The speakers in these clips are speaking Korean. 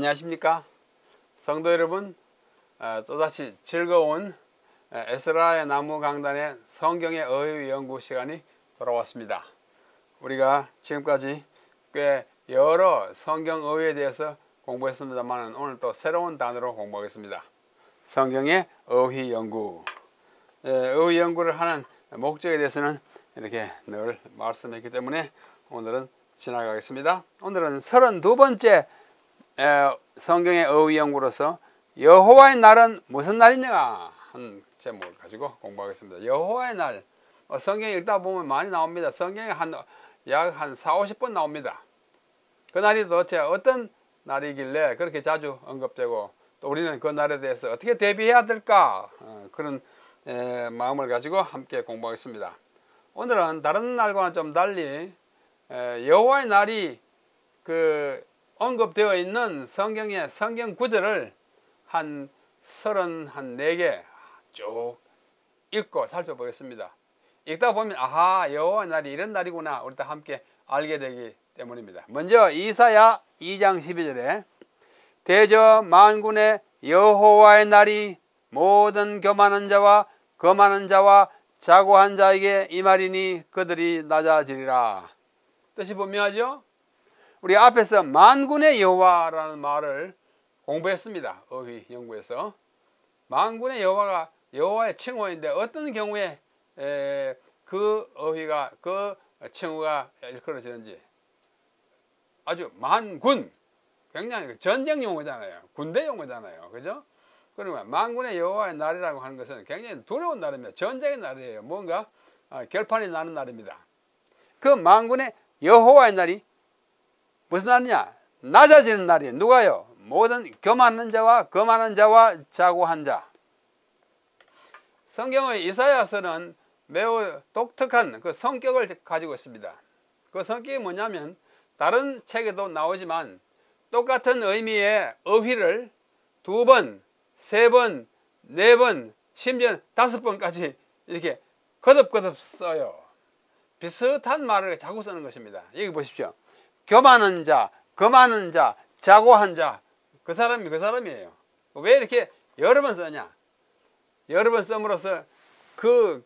안녕하십니까 성도 여러분. 또다시 즐거운 에스라의 나무 강단의 성경의 어휘 연구 시간이 돌아왔습니다. 우리가 지금까지 꽤 여러 성경 어휘에 대해서 공부했습니다만 오늘 또 새로운 단어로 공부하겠습니다. 성경의 어휘 연구. 어휘 연구를 하는 목적에 대해서는 이렇게 늘 말씀했기 때문에 오늘은 지나가겠습니다. 오늘은 32번째 성경의 어휘 연구로서 여호와의 날은 무슨 날이냐 한 제목을 가지고 공부하겠습니다. 여호와의 날, 성경 읽다 보면 많이 나옵니다. 성경에 약 한 40-50번 나옵니다. 그 날이 도대체 어떤 날이길래 그렇게 자주 언급되고 또 우리는 그 날에 대해서 어떻게 대비해야 될까, 그런 마음을 가지고 함께 공부하겠습니다. 오늘은 다른 날과는 좀 달리 여호와의 날이 언급되어 있는 성경의 성경 구절을 한 34개 쭉 읽고 살펴보겠습니다. 읽다 보면 아하, 여호와의 날이 이런 날이구나, 우리 다 함께 알게 되기 때문입니다. 먼저 이사야 2장 12절에 대저 만군의 여호와의 날이 모든 교만한 자와 거만한 자와 자고한 자에게 이 말이니 그들이 낮아지리라. 뜻이 분명하죠? 우리 앞에서 만군의 여호와라는 말을 공부했습니다. 어휘 연구에서 만군의 여호와가 여호와의 칭호인데 어떤 경우에 그 어휘가, 그 칭호가 일컬어지는지. 아주 만군, 굉장히 전쟁 용어잖아요. 군대 용어잖아요. 그죠? 그러면 만군의 여호와의 날이라고 하는 것은 굉장히 두려운 날입니다. 전쟁의 날이에요. 뭔가 결판이 나는 날입니다. 그 만군의 여호와의 날이 무슨 날이냐? 낮아지는 날이에요. 누가요? 모든 교만한 자와 거만한 자와 자고한 자. 성경의 이사야서는 매우 독특한 그 성격을 가지고 있습니다. 그 성격이 뭐냐면 다른 책에도 나오지만 똑같은 의미의 어휘를 2번, 3번, 4번, 심지어 5번까지 이렇게 거듭거듭 써요. 비슷한 말을 자꾸 쓰는 것입니다. 여기 보십시오. 교만한 자, 거만한 자, 자고한 자. 그 사람이 그 사람이에요. 왜 이렇게 여러 번 쓰냐? 여러 번 씀으로써 그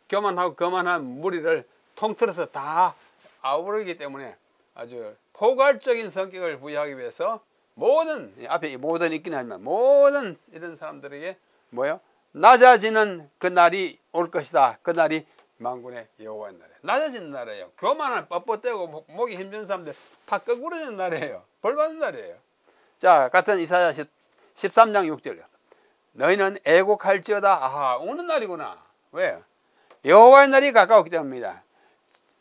교만하고 거만한 무리를 통틀어서 다 아우르기 때문에 아주 포괄적인 성격을 부여하기 위해서 모든, 앞에 모든 있긴 하지만 모든 이런 사람들에게 뭐요? 낮아지는 그 날이 올 것이다. 그 날이 만군의 여호와의 날이에요. 낮아지는 날이에요. 교만한 뻣뻣대고 목이 힘든 사람들 팍 꺾으려는 날이에요. 벌받는 날이에요. 자, 같은 이사야 13장 6절이요. 너희는 애곡할지어다. 아하, 오는 날이구나. 왜? 여호와의 날이 가까웠기 때문입니다.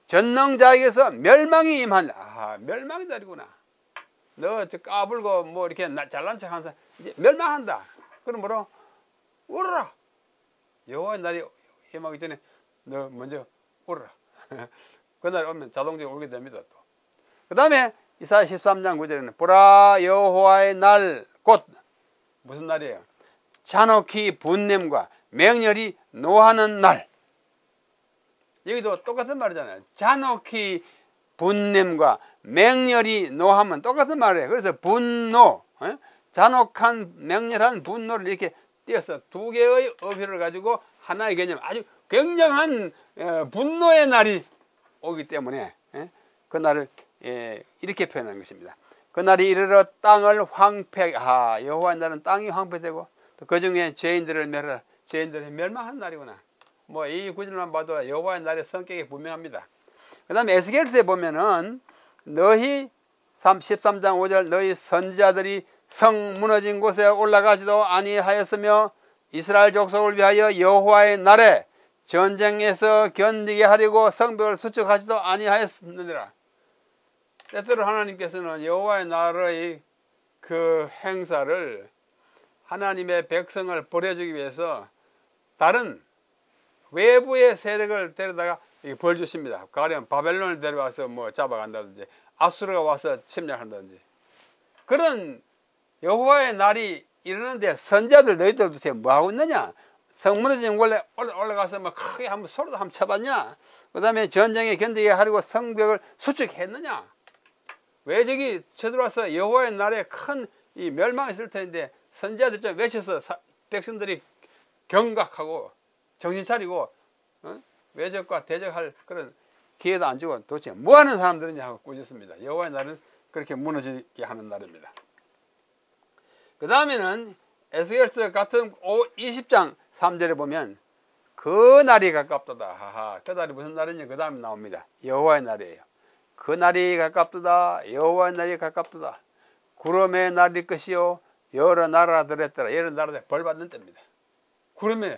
전능자에게서 멸망이 임한, 아하, 멸망의 날이구나. 너 저 까불고 뭐 이렇게 잘난 척 하는 사람 이제 멸망한다. 그러므로 울어라. 여호와의 날이 임하기 전에 너 먼저 울어라. 그날 오면 자동적으로 울게 됩니다. 또 그 다음에 이사야 13장 9절에는 보라, 여호와의 날, 곧 무슨 날이에요? 잔혹히 분냄과 맹렬히 노하는 날. 여기도 똑같은 말이잖아요. 잔혹히 분냄과 맹렬히 노하면 똑같은 말이에요. 그래서 분노, 잔혹한 맹렬한 분노를 이렇게 띄어서 2개의 어휘를 가지고 하나의 개념, 아주 굉장한 분노의 날이 오기 때문에 그날을 이렇게 표현하는 것입니다. 그날이 이르러 땅을 황폐하게, 여호와의 날은 땅이 황폐되고 또 그 중에 죄인들을 멸하라. 죄인들이 멸망한 날이구나. 뭐 이 구절만 봐도 여호와의 날의 성격이 분명합니다. 그 다음에 에스겔서에 보면은 너희 13장 5절 너희 선지자들이 성 무너진 곳에 올라가지도 아니하였으며 이스라엘 족속을 위하여 여호와의 날에 전쟁에서 견디게 하려고 성벽을 수축하지도 아니하였느니라. 때때로 하나님께서는 여호와의 날의 그 행사를 하나님의 백성을 버려주기 위해서 다른 외부의 세력을 데려다가 벌 주십니다. 가령 바벨론을 데려와서 뭐 잡아간다든지 아수르가 와서 침략한다든지. 그런 여호와의 날이 이러는데 선지자들 너희들 도대체 뭐하고 있느냐? 성 무너진 원래 올라가서 뭐 크게 한번 소리도 한번 쳐봤냐? 그 다음에 전쟁에 견디게 하려고 성벽을 수축했느냐? 왜 저기 쳐들어와서 여호와의 날에 큰 이 멸망했을 텐데 선지자들 좀 외쳐서 백성들이 경각하고 정신 차리고 외적과 대적할 그런 기회도 안 주고 도대체 뭐하는 사람들이냐 하고 꾸짖습니다. 여호와의 날은 그렇게 무너지게 하는 날입니다. 그 다음에는 에스겔서 같은 20장 3절에 보면 그 날이 가깝도다. 하하, 그 날이 무슨 날이냐? 그 다음에 나옵니다. 여호와의 날이에요. 그 날이 가깝도다. 여호와의 날이 가깝도다. 구름의 날일 것이요 여러 나라들에 따라 여러 나라들에 벌받는 때입니다. 구름이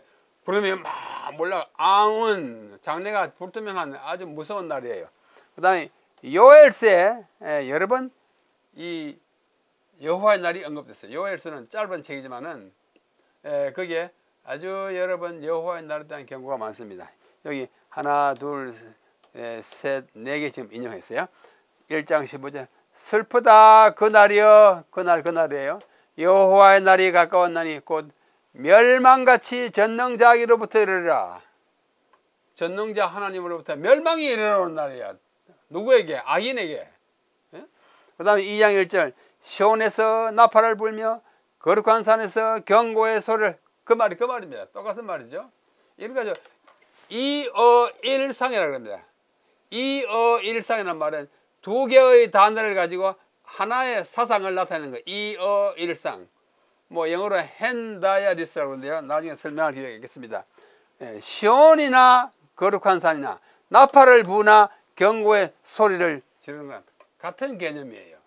막 몰라 앙은 장래가 불투명한 아주 무서운 날이에요. 그 다음에 요엘서에 여러 번 이 여호와의 날이 언급됐어요. 요엘서는 짧은 책이지만은 거기에 아주 여러 번 여호와의 날에 대한 경고가 많습니다. 여기 하나 둘 셋 네 개 지금 인용했어요. 1장 15절 슬프다 그 날이여 그 날이에요. 여호와의 날이 가까웠나니 곧 멸망같이 전능자에게로부터 이르리라. 전능자 하나님으로부터 멸망이 이르러오는 날이야. 누구에게? 악인에게. 그 다음에 2장 1절 시온에서 나팔을 불며 거룩한 산에서 경고의 소리를 그 말입니다. 똑같은 말이죠. 이러니까 이어일상이라고 합니다. 이어일상이라는 말은 두 개의 단어를 가지고 하나의 사상을 나타내는 거예요. 이어일상. 뭐 영어로 핸다야디스라고 하는데요. 나중에 설명할 기회가 있겠습니다. 시온이나 거룩한 산이나 나팔을 부나 경고의 소리를 지르는 것 같은 개념이에요.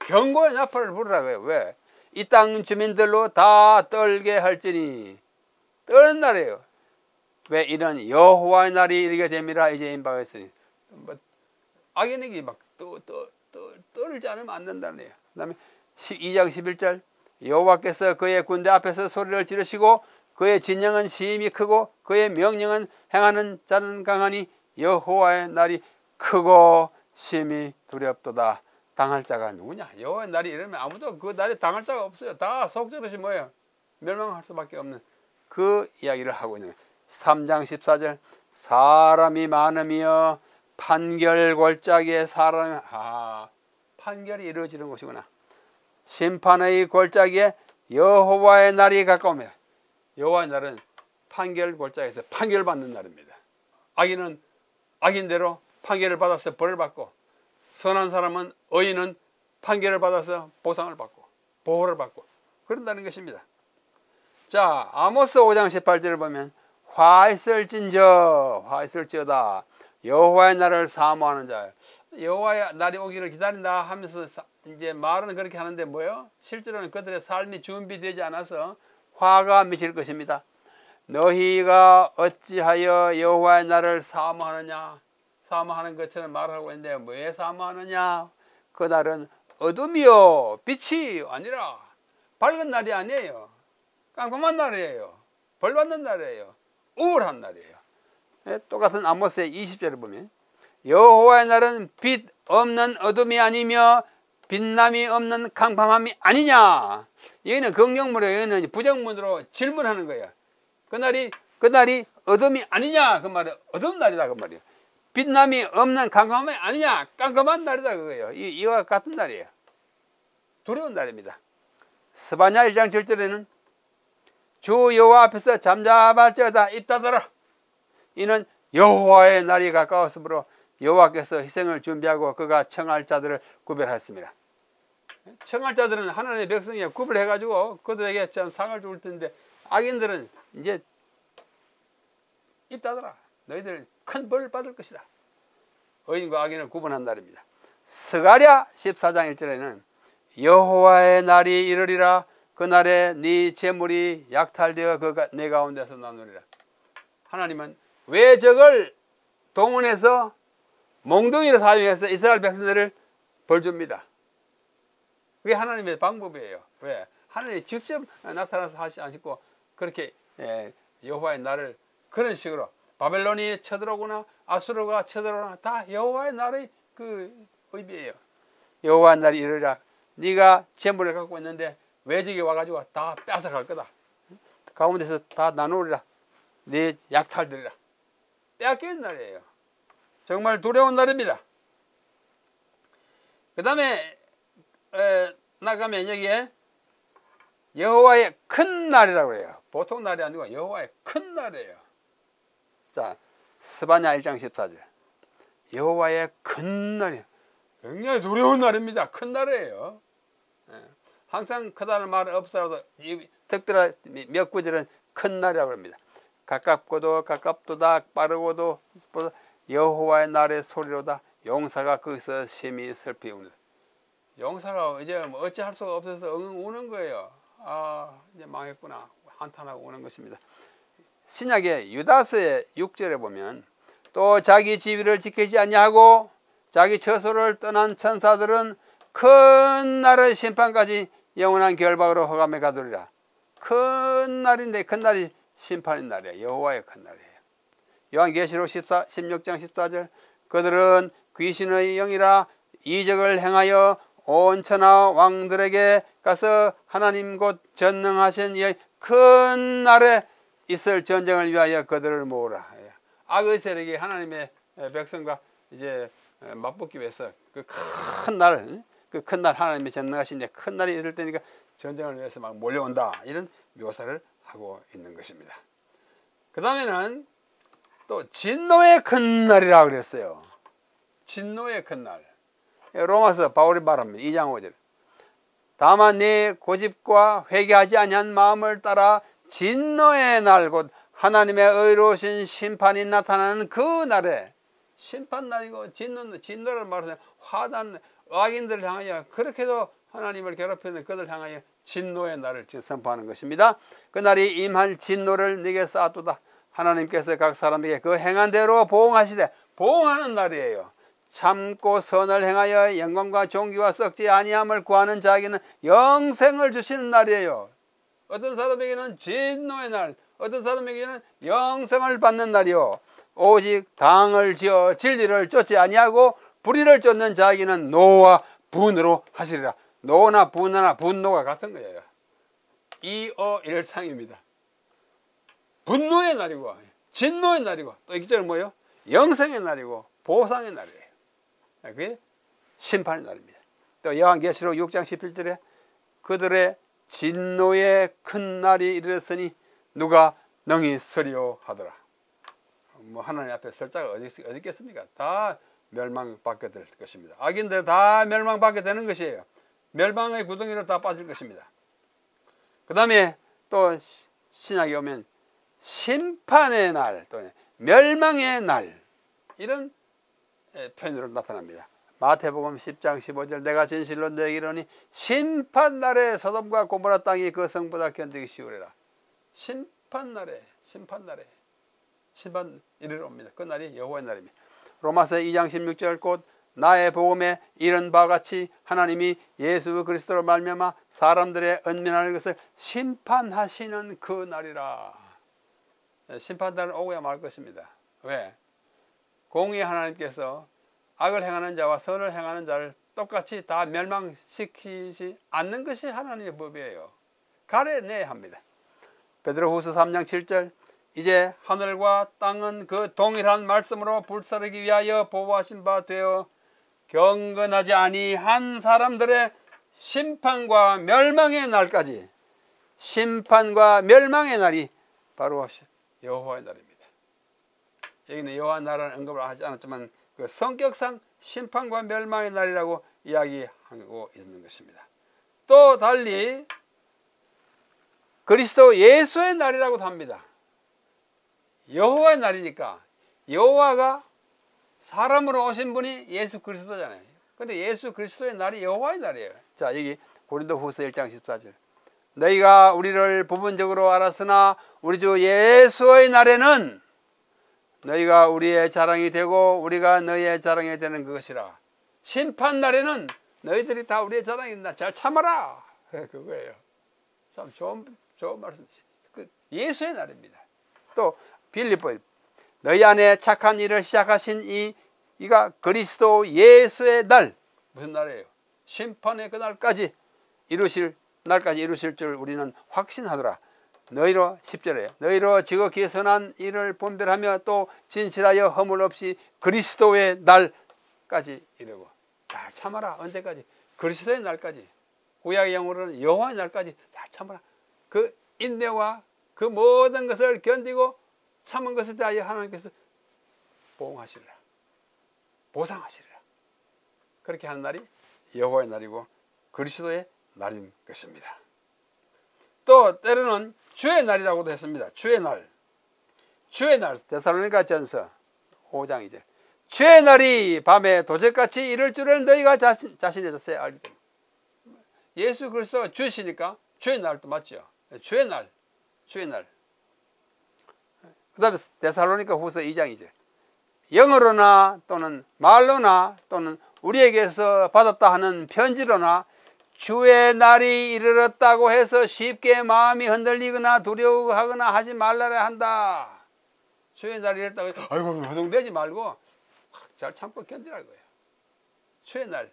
경고의 나팔을 부르라고요. 왜? 이 땅 주민들로 다 떨게 할지니 떠는 날이에요. 왜? 이런 여호와의 날이 이르게 됨이라 이제 임박하 있으니 악인에게 막 떨지 않으면 안 된다는 거예요. 그 다음에 2장 11절 여호와께서 그의 군대 앞에서 소리를 지르시고 그의 진영은 심히 크고 그의 명령은 행하는 자는 강하니 여호와의 날이 크고 심히 두렵도다. 당할 자가 누구냐? 여호와의 날이 이러면 아무도 그 날에 당할 자가 없어요. 다 속절없이 뭐예요? 멸망할 수밖에 없는 그 이야기를 하고 있는 거예요. 3장 14절 사람이 많으며 판결 골짜기에 사람이 판결이 이루어지는 곳이구나. 심판의 골짜기에 여호와의 날이 가까우며 여호와의 날은 판결 골짜기에서 판결받는 날입니다. 악인은 악인대로 판결을 받아서 벌을 받고 선한 사람은 의인은 판결을 받아서 보상을 받고 보호를 받고 그런다는 것입니다. 자, 아모스 5장 18절을 보면 화 있을지어다 여호와의 날을 사모하는 자. 여호와의 날이 오기를 기다린다 하면서 이제 말은 그렇게 하는데 뭐예요? 실제로는 그들의 삶이 준비되지 않아서 화가 미칠 것입니다. 너희가 어찌하여 여호와의 날을 사모하느냐? 사모하는 것처럼 말하고 있는데 왜 사모하느냐? 그 날은 어둠이요 빛이 아니라 밝은 날이 아니에요. 깜깜한 날이에요. 벌받는 날이에요. 우울한 날이에요. 똑같은 아모스의 20절을 보면 여호와의 날은 빛 없는 어둠이 아니며 빛남이 없는 캄캄함이 아니냐. 여기는 긍정문이에요. 여기는 부정문으로 질문하는 거예요. 그 날이 어둠이 아니냐 그 말은 어두운 날이다 그 말이에요. 빛남이 없는 캄캄함이 아니냐 깜깜한 날이다 그거예요. 이와 같은 날이에요. 두려운 날입니다. 스바냐 1장 7절에는 주 여호와 앞에서 잠잠할지어다 입 닫아라. 이는 여호와의 날이 가까웠으므로 여호와께서 희생을 준비하고 그가 청할 자들을 구별하였습니다. 청할 자들은 하나님의 백성이 구별해가지고 그들에게 참 상을 줄 텐데 악인들은 이제 입 닫아라. 너희들은 큰 벌을 받을 것이다. 의인과 악인을 구분한 날입니다. 스가랴 14장 1절에는 여호와의 날이 이르리라. 그날에 네 재물이 약탈되어 내 가운데서 나누리라. 하나님은 외적을 동원해서 몽둥이를 사용해서 이스라엘 백성들을 벌줍니다. 그게 하나님의 방법이에요. 왜? 하나님이 직접 나타나서 하지 않고 그렇게 여호와의 날을 그런 식으로 바벨론이 쳐들어오거나 아수르가 쳐들어오거나 다 여호와의 날의 그 의미예요. 여호와의 날이 이르리라. 네가 재물을 갖고 있는데 외적이 와가지고 다 뺏어갈 거다. 가운데서 다 나누리라. 네 약탈들이라. 빼앗기는 날이에요. 정말 두려운 날입니다. 그 다음에 나가면 여기에 여호와의 큰 날이라고 해요. 보통 날이 아니고 여호와의 큰 날이에요. 자, 스바냐 1장 14절. 여호와의 큰 날이에요. 굉장히 두려운 날입니다. 큰 날이에요. 항상 크다는 말은 없어도 특별한 몇 구절은 큰 날이라고 합니다. 가깝고도 가깝도다, 빠르고도 여호와의 날의 소리로다. 용사가 거기서 심히 슬피 우는. 용사가 이제 뭐 어찌할 수가 없어서 우는 거예요. 아, 이제 망했구나. 한탄하고 우는 것입니다. 신약의 유다서의 6절에 보면 또 자기 지위를 지키지 아니하고 자기 처소를 떠난 천사들은 큰 날의 심판까지 영원한 결박으로 흑암에 가두리라. 큰 날인데 큰 날이 심판의 날이에요. 여호와의 큰 날이에요. 요한계시록 16장 14절. 그들은 귀신의 영이라 이적을 행하여 온 천하 왕들에게 가서 하나님 곧 전능하신 이 큰 날에 있을 전쟁을 위하여 그들을 모으라. 악의 세력이 하나님의 백성과 이제 맞붙기 위해서 그 큰 날 하나님의 전능하신 큰 날이 있을 때니까 전쟁을 위해서 막 몰려온다. 이런 묘사를 하고 있는 것입니다. 그 다음에는 또 진노의 큰 날이라 그랬어요. 진노의 큰 날. 로마서 바울이 말합니다. 2장 5절. 다만 네 고집과 회개하지 아니한 마음을 따라 진노의 날 곧 하나님의 의로우신 심판이 나타나는 그 날에 심판 날이고 진노를 말하면 화난 악인들을 향하여 그렇게도 하나님을 괴롭히는 그들 향하여 진노의 날을 선포하는 것입니다. 그 날이 임할 진노를 네게 쌓아두다. 하나님께서 각 사람에게 그 행한 대로 보응하시되 보응하는 날이에요. 참고 선을 행하여 영광과 존귀와 썩지 아니함을 구하는 자에게는 영생을 주시는 날이에요. 어떤 사람에게는 진노의 날, 어떤 사람에게는 영생을 받는 날이요. 오직 당을 지어 진리를 쫓지 아니하고 불의를 쫓는 자에게는 노와 분으로 하시리라. 노나 분이나 분노가 같은 거예요. 이어일상입니다. 분노의 날이고 진노의 날이고 또 이절은 뭐예요? 영생의 날이고 보상의 날이에요. 그게 심판의 날입니다. 또 요한계시록 6장 17절에 그들의 진노의 큰 날이 이르렀으니 누가 능히 서리요 하더라. 뭐 하나님 앞에 설 자가 어디 있겠습니까? 다 멸망받게 될 것입니다. 악인들 다 멸망받게 되는 것이에요. 멸망의 구덩이로 다 빠질 것입니다. 그 다음에 또 신약에 오면 심판의 날, 또 멸망의 날 이런 표현으로 나타납니다. 마태복음 10장 15절 내가 진실로 너에게 이르노니 심판날에 소돔과 고모라 땅이 그 성보다 견디기 쉬우리라. 심판날에 심판 이르러 옵니다. 그 날이 여호와의 날입니다. 로마서 2장 16절 곧 나의 복음에 이른 바와 같이 하나님이 예수 그리스도로 말미암아 사람들의 은밀한 것을 심판하시는 그 날이라. 심판날은 오고야 말 것입니다. 왜? 공의 하나님께서 악을 행하는 자와 선을 행하는 자를 똑같이 다 멸망시키지 않는 것이 하나님의 법이에요. 가려내야 합니다. 베드로후서 3장 7절 이제 하늘과 땅은 그 동일한 말씀으로 불사르기 위하여 보호하신 바 되어 경건하지 아니한 사람들의 심판과 멸망의 날까지 심판과 멸망의 날이 바로 여호와의 날입니다. 여기는 여호와의 날은 언급을 하지 않았지만 그 성격상 심판과 멸망의 날이라고 이야기하고 있는 것입니다. 또 달리 그리스도 예수의 날이라고도 합니다. 여호와의 날이니까 여호와가 사람으로 오신 분이 예수 그리스도잖아요. 근데 예수 그리스도의 날이 여호와의 날이에요. 자, 여기 고린도후서 1장 14절 너희가 우리를 부분적으로 알았으나 우리 주 예수의 날에는 너희가 우리의 자랑이 되고 우리가 너희의 자랑이 되는 것이라. 심판 날에는 너희들이 다 우리의 자랑이 된다. 잘 참아라. 그거예요. 참 좋은 말씀이지. 그 예수의 날입니다. 또 빌립보 너희 안에 착한 일을 시작하신 이가 그리스도 예수의 날. 무슨 날이에요? 심판의 그 날까지 이루실 줄 우리는 확신하더라. 너희로 10절에 너희로 지극히 선한 일을 분별하며 또 진실하여 허물 없이 그리스도의 날까지 이르고 잘 참아라. 언제까지? 그리스도의 날까지. 구약의 영어로는 여호와의 날까지 잘 참으라. 그 인내와 그 모든 것을 견디고 참은 것에 대하여 하나님께서 보응하시리라. 보상하시리라. 그렇게 하는 날이 여호와의 날이고 그리스도의 날인 것입니다. 또 때로는 주의 날이라고도 했습니다. 주의 날. 주의 날. 데살로니가 전서 5장이죠. 주의 날이 밤에 도적같이 이를 줄을 너희가 자신에서 알기 때문에. 예수 그리스도가 주시니까 주의 날도 맞죠. 주의 날. 주의 날. 그 다음에 데살로니가 후서 2장이죠. 영어로나 또는 말로나 또는 우리에게서 받았다 하는 편지로나 주의 날이 이르렀다고 해서 쉽게 마음이 흔들리거나 두려워하거나 하지 말라야 한다. 주의 날이 이르렀다고 해서 아이고 허둥대지 말고 잘 참고 견디라는 거예요. 주의 날,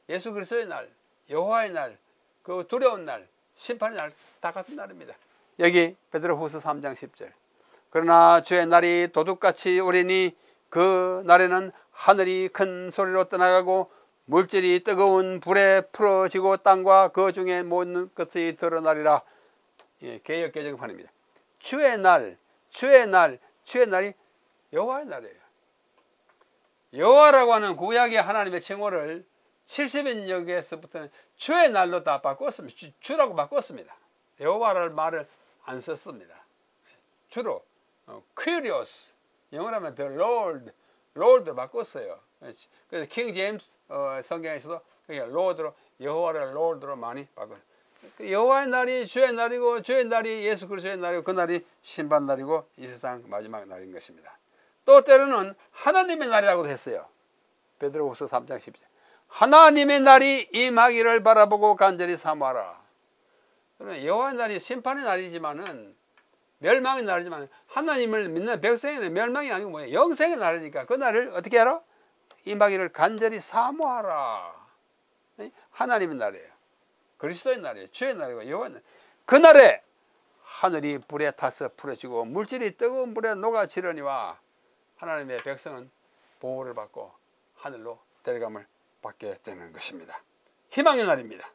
예수 그리스도의 날, 여호와의 날, 그 두려운 날, 심판의 날 다 같은 날입니다. 여기 베드로후서 3장 10절. 그러나 주의 날이 도둑같이 오리니 그 날에는 하늘이 큰 소리로 떠나가고 물질이 뜨거운 불에 풀어지고 땅과 그 중에 모든 것이 드러나리라. 예, 개역 개정판입니다. 주의 날, 주의 날, 주의 날이 여호와의 날이에요. 여호와라고 하는 구약의 하나님의 칭호를 70인역에서부터는 주의 날로 다 바꿨습니다. 주라고 바꿨습니다. 여호와라는 말을 안 썼습니다. 주로 Kyrios, 영어로 하면 the Lord로 바꿨어요. 그래서 킹 제임스 성경에서도 Lord로, 여호와를 Lord로 많이 바꿨어요. 여호와의 날이 주의 날이고 주의 날이 예수 그리스도의 날이고 그 날이 심판 날이고 이 세상 마지막 날인 것입니다. 또 때로는 하나님의 날이라고도 했어요. 베드로후서 3장 10절. 하나님의 날이 임하기를 바라보고 간절히 사모하라. 여호와의 날이 심판의 날이지만은 멸망의 날이지만 하나님을 믿는 백성에는 멸망이 아니고 뭐예요? 영생의 날이니까 그 날을 어떻게 하라? 임하기를 간절히 사모하라. 하나님의 날이에요. 그리스도의 날이에요. 주의 날이고 여호와의 날. 그 날에 하늘이 불에 타서 풀어지고 물질이 뜨거운 불에 녹아지려니와 하나님의 백성은 보호를 받고 하늘로 데려감을 받게 되는 것입니다. 희망의 날입니다.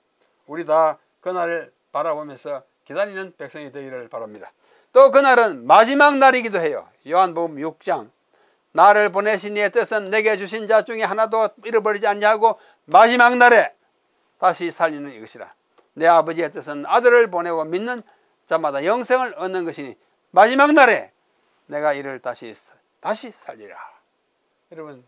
우리 다 그 날을 바라보면서 기다리는 백성이 되기를 바랍니다. 또 그날은 마지막 날이기도 해요. 요한복음 6장. 나를 보내신 이의 뜻은 내게 주신 자 중에 하나도 잃어버리지 않냐고 마지막 날에 다시 살리는 이것이라. 내 아버지의 뜻은 아들을 보내고 믿는 자마다 영생을 얻는 것이니 마지막 날에 내가 이를 다시 살리라. 여러분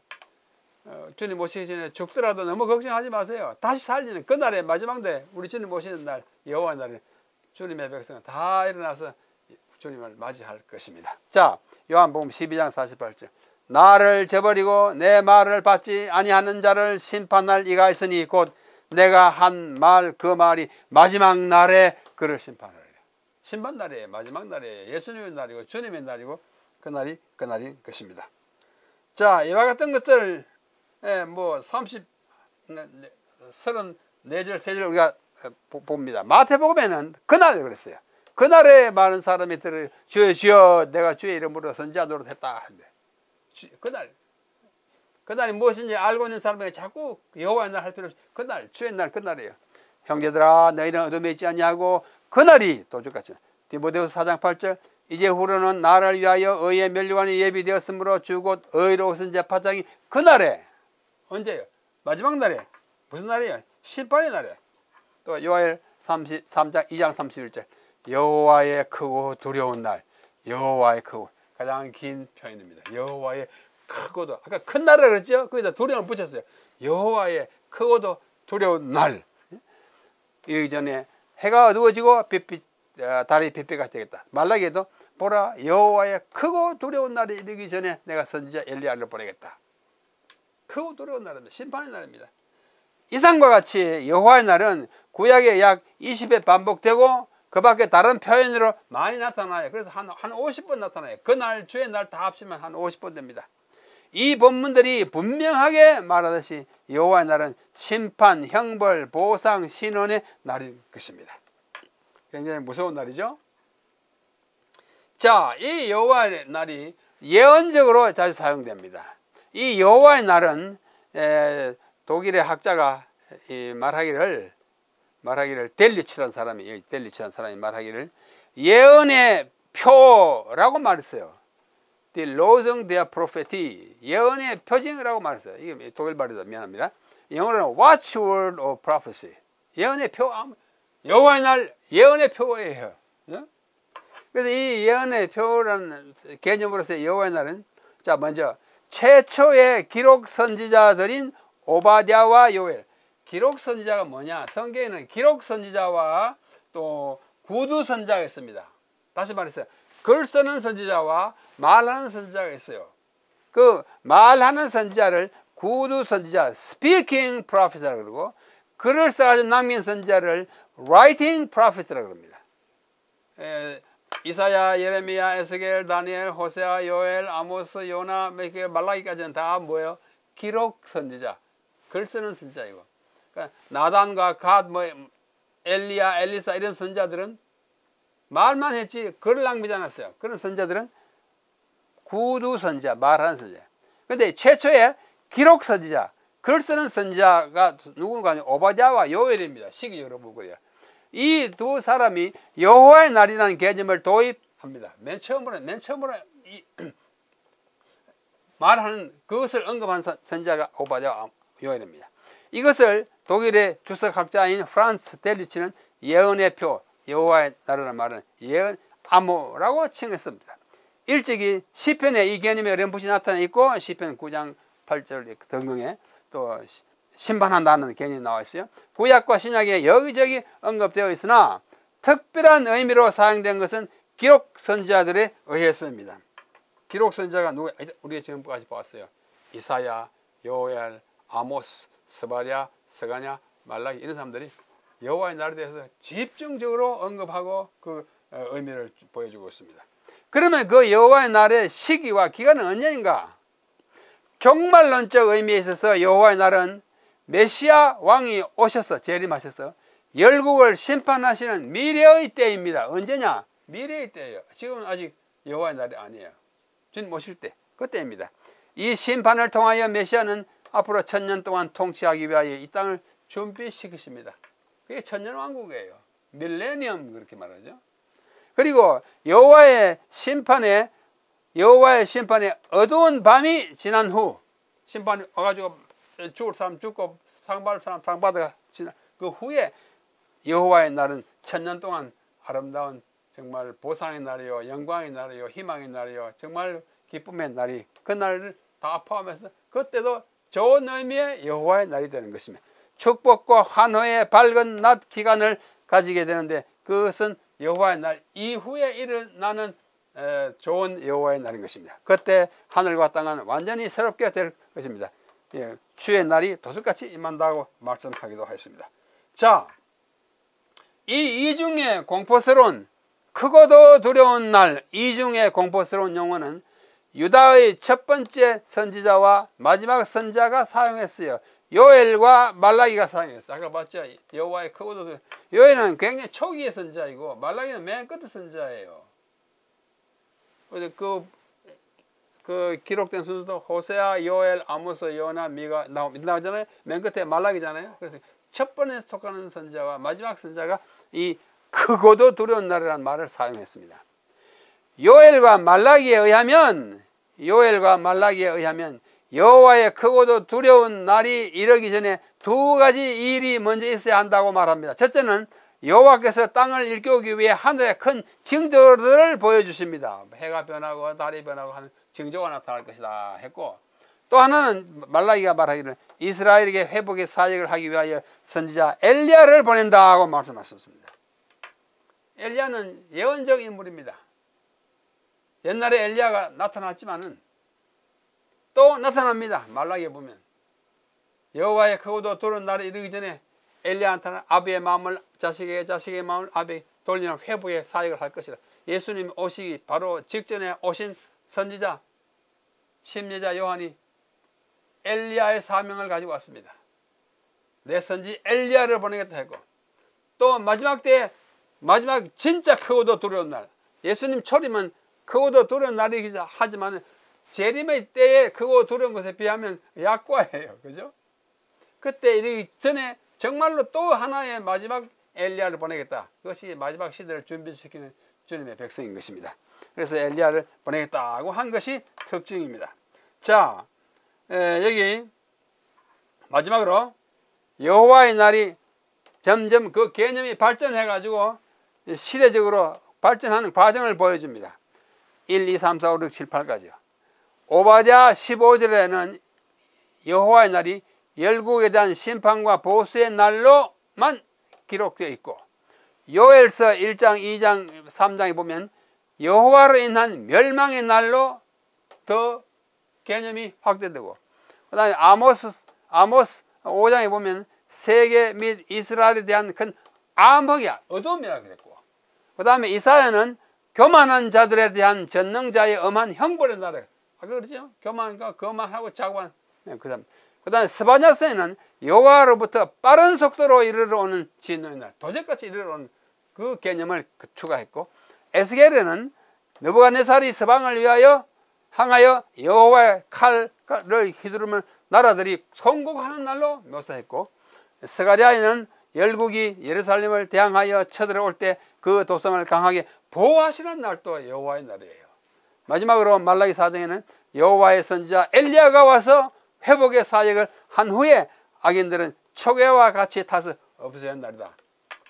주님 오시기 전에 죽더라도 너무 걱정하지 마세요. 다시 살리는 그 날에 마지막 날 우리 주님 오시는 날 여호와의 날에 주님의 백성은 다 일어나서 주님을 맞이할 것입니다. 자, 요한복음 12장 48절. 나를 저버리고 내 말을 받지 아니하는 자를 심판할 이가 있으니 곧 내가 한 말 그 말이 마지막 날에 그를 심판하리라. 심판 날이에요. 마지막 날이에요. 예수님의 날이고 주님의 날이고 그 날인 것입니다. 자, 이와 같은 것들 뭐 34절 세절 우리가 봅니다. 마태복음에는 그날 그랬어요. 그날에 많은 사람이 들을 주여 주여 내가 주의 이름으로 선지자 노릇했다. 그날이 무엇인지 알고 있는 사람에게 자꾸 여호와의 날 할 필요 없이 그날 주의 날 그날이에요. 형제들아 너희는 어둠에 있지 않냐고 그날이 도둑같이. 디모데후서 4장 8절. 이제 후로는 나를 위하여 의의 면류관이 예비되었으므로 주 곧 의로우신 재판장이 그날에 언제요? 마지막 날에 무슨 날이에요? 심판의 날이에요. 또 요엘 33장 2장 31절. 여호와의 크고 두려운 날. 여호와의 크고 가장 긴 표현입니다. 여호와의 크고도 아까 큰 날이라 그랬죠? 거기다 두려움을 붙였어요. 여호와의 크고도 두려운 날. 이전에 해가 어두워지고 달이 빛빛같이 되겠다. 말라기에도 보라 여호와의 크고 두려운 날이 이르기 전에 내가 선지자 엘리야를 보내겠다. 크고 두려운 날입니다. 심판의 날입니다. 이상과 같이 여호와의 날은 구약에 약 20회 반복되고 그 밖에 다른 표현으로 많이 나타나요. 그래서 한 50번 나타나요. 그날 주의 날 다 합치면 한 50번 됩니다. 이 본문들이 분명하게 말하듯이 여호와의 날은 심판, 형벌, 보상, 신원의 날인 것입니다. 굉장히 무서운 날이죠. 자, 이 여호와의 날이 예언적으로 자주 사용됩니다. 이 여호와의 날은 독일의 학자가 말하기를 말하기를, 델리치라는 사람이 말하기를 예언의 표라고 말했어요. The losing their prophecy. 예언의 표징이라고 말했어요. 이게 독일 말이다. 미안합니다. 영어로는 watchword of prophecy. 예언의 표, 여호와의 날 예언의 표예요. 그래서 이 예언의 표라는 개념으로서 여호와의 날은, 자, 먼저 최초의 기록 선지자들인 오바댜와 요엘. 기록 선지자가 뭐냐? 성경에는 기록 선지자와 또 구두 선지자가 있습니다. 다시 말해서 글 쓰는 선지자와 말하는 선지자가 있어요. 그 말하는 선지자를 구두 선지자, speaking prophet이라고 그러고, 글을 써가지고 남긴 선지자를 writing prophet이라고 합니다. 이사야, 예레미야, 에스겔, 다니엘, 호세아, 요엘, 아모스, 요나, 말라기까지는 다 뭐예요? 기록 선지자, 글 쓰는 선지자이고, 그러니까 나단과 갓, 엘리야, 엘리사 이런 선지자들은 말만 했지 글을 낭비하지 않았어요. 그런 선지자들은 구두 선지자, 말하는 선지자. 그런데 최초의 기록 선지자, 글 쓰는 선지자가 누군가 하면 오바댜와 요엘입니다. 시기적으로 그래요. 이 두 사람이 여호와의 날이라는 개념을 도입합니다. 맨 처음으로 말하는, 그것을 언급한 선지자가 오바댜와 요엘입니다. 이것을 독일의 주석학자인 프란츠 델리치는 예언의 표, 여호와의 날이라는 말은 예언 암호라고 칭했습니다. 일찍이 시편에 이 개념의 어렴풋이 나타나 있고, 시편 9장 8절 등등에 또 심판한다는 개념이 나와 있어요. 구약과 신약에 여기저기 언급되어 있으나 특별한 의미로 사용된 것은 기록 선지자들에 의해서입니다. 기록 선지자가 누구? 우리가 지금까지 봤어요. 이사야, 요엘, 아모스, 스바랴, 스가랴, 말라기, 이런 사람들이 여호와의 날에 대해서 집중적으로 언급하고 그 의미를 보여주고 있습니다. 그러면 그 여호와의 날의 시기와 기간은 언제인가? 종말론적 의미에 있어서 여호와의 날은 메시아 왕이 오셔서 재림하셔서 열국을 심판하시는 미래의 때입니다. 언제냐? 미래의 때예요. 지금은 아직 여호와의 날이 아니에요. 주님 오실 때, 그때입니다. 이 심판을 통하여 메시아는 앞으로 1000년 동안 통치하기 위하여 이 땅을 준비시키십니다. 그게 천년왕국이에요. 밀레니엄, 그렇게 말하죠. 그리고 여호와의 심판에 어두운 밤이 지난 후, 심판이 와가지고 죽을 사람 죽고 상받을 사람 상받아 지난 그 후에 여호와의 날은 1000년 동안 아름다운 정말 보상의 날이요, 영광의 날이요, 희망의 날이요, 정말 기쁨의 날이, 그 날을 다 포함해서 그때도 좋은 의미의 여호와의 날이 되는 것입니다. 축복과 환호의 밝은 낮 기간을 가지게 되는데, 그것은 여호와의 날 이후에 일어나는 좋은 여호와의 날인 것입니다. 그때 하늘과 땅은 완전히 새롭게 될 것입니다. 예, 주의 날이 도둑같이 임한다고 말씀하기도 했습니다. 자, 이 이중의 공포스러운, 크고도 두려운 날, 이중의 공포스러운 용어는 유다의 첫 번째 선지자와 마지막 선지자가 사용했어요. 요엘과 말라기가 사용했어요. 아까 봤죠? 여호와의 크고도, 요엘은 굉장히 초기의 선지자이고 말라기는 맨 끝의 선지자예요. 그 기록된 순서도 호세아, 요엘, 아모스, 요나, 미가 나오잖아요. 맨 끝에 말라기잖아요. 그래서 첫 번에 속하는 선지자와 마지막 선지자가 이 크고도 두려운 날이라는 말을 사용했습니다. 요엘과 말라기에 의하면 여호와의 크고도 두려운 날이 이르기 전에 두 가지 일이 먼저 있어야 한다고 말합니다. 첫째는 여호와께서 땅을 일깨우기 위해 하늘의 큰 징조들을 보여주십니다. 해가 변하고 달이 변하고 하는 징조가 나타날 것이다 했고, 또 하나는 말라기가 말하기를 이스라엘에게 회복의 사역을 하기 위하여 선지자 엘리야를 보낸다고 말씀하셨습니다. 엘리야는 예언적 인물입니다. 옛날에 엘리야가 나타났지만은 또 나타납니다. 말라기에 보면 여호와의 크고도 두려운 날이 이르기 전에 엘리야한테는 아비의 마음을 자식의 마음을 아비에게 돌리는 회복의 사역을 할 것이다. 예수님 오시기 바로 직전에 오신 선지자 침례자 요한이 엘리야의 사명을 가지고 왔습니다. 내 선지 엘리야를 보내겠다 했고, 또 마지막 때에 마지막 진짜 크고도 두려운 날, 예수님 초림은 크고도 두려운 날이기도 하지만 재림의 때에 크고 두려운 것에 비하면 약과예요. 그죠? 그때 이르기 전에 정말로 또 하나의 마지막 엘리야를 보내겠다. 그것이 마지막 시대를 준비시키는 주님의 백성인 것입니다. 그래서 엘리야를 보내겠다고 한 것이 특징입니다. 자, 여기 마지막으로 여호와의 날이 점점 그 개념이 발전해 가지고 시대적으로 발전하는 과정을 보여줍니다. 1, 2, 3, 4, 5, 6, 7, 8까지요. 오바댜 15절에는 여호와의 날이 열국에 대한 심판과 보수의 날로만 기록되어 있고, 요엘서 1장, 2장, 3장에 보면 여호와로 인한 멸망의 날로 더 개념이 확대되고, 그 다음에 아모스 5장에 보면 세계 및 이스라엘에 대한 큰 암흑이야, 어둠이라고 그랬고, 그 다음에 이사야는 교만한 자들에 대한 전능자의 엄한 형벌의 날에, 그러죠? 교만과 거만하고 자고한. 그 다음에 스바냐서에는 여호와로부터 빠른 속도로 이르러 오는 진노의 날, 도적같이 이르러 오는 그 개념을 추가했고, 에스겔에는 느부갓네살이 서방을 위하여 향하여 여호와의 칼을 휘두르면 나라들이 성공하는 날로 묘사했고, 스가랴에는 열국이 예루살렘을 대항하여 쳐들어올 때 그 도성을 강하게 보호하시는 날도 여호와의 날이에요. 마지막으로 말라기 4장에는 여호와의 선지자 엘리야가 와서 회복의 사역을 한 후에 악인들은 초계와 같이 타서 없어진 날이다.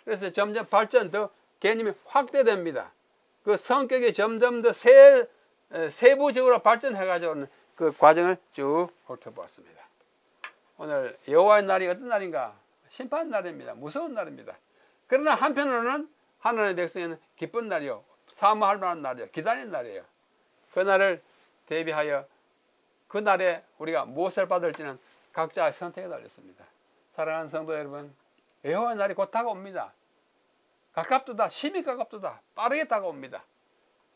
그래서 점점 발전, 더 개념이 확대됩니다. 그 성격이 점점 더 세부적으로 발전해가지고 그 과정을 쭉 훑어보았습니다. 오늘 여호와의 날이 어떤 날인가? 심판 날입니다. 무서운 날입니다. 그러나 한편으로는 하나님의 백성에는 기쁜 날이요, 사모할 만한 날이요, 기다리는 날이에요. 그 날을 대비하여 그 날에 우리가 무엇을 받을지는 각자의 선택에 달렸습니다. 사랑하는 성도 여러분, 여호와의 날이 곧 다가옵니다. 가깝도다, 심히 가깝도다, 빠르게 다가옵니다.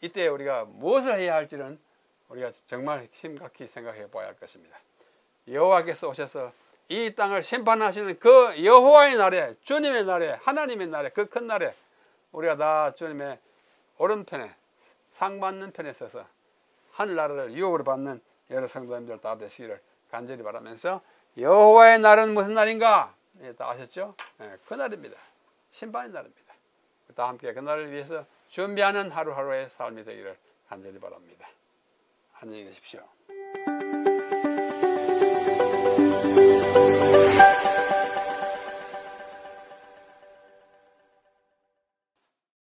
이때 우리가 무엇을 해야 할지는 우리가 정말 심각히 생각해 봐야 할 것입니다. 여호와께서 오셔서 이 땅을 심판하시는 그 여호와의 날에, 주님의 날에, 하나님의 날에, 그 큰 날에 우리가 다 주님의 오른편에, 상 받는 편에 서서 하늘나라를 유업으로 받는 여러 성도님들 다 되시기를 간절히 바라면서, 여호와의 날은 무슨 날인가? 다 아셨죠? 그 날입니다. 심판의 날입니다. 다 함께 그 날을 위해서 준비하는 하루하루의 삶이 되기를 간절히 바랍니다. 안녕히 계십시오.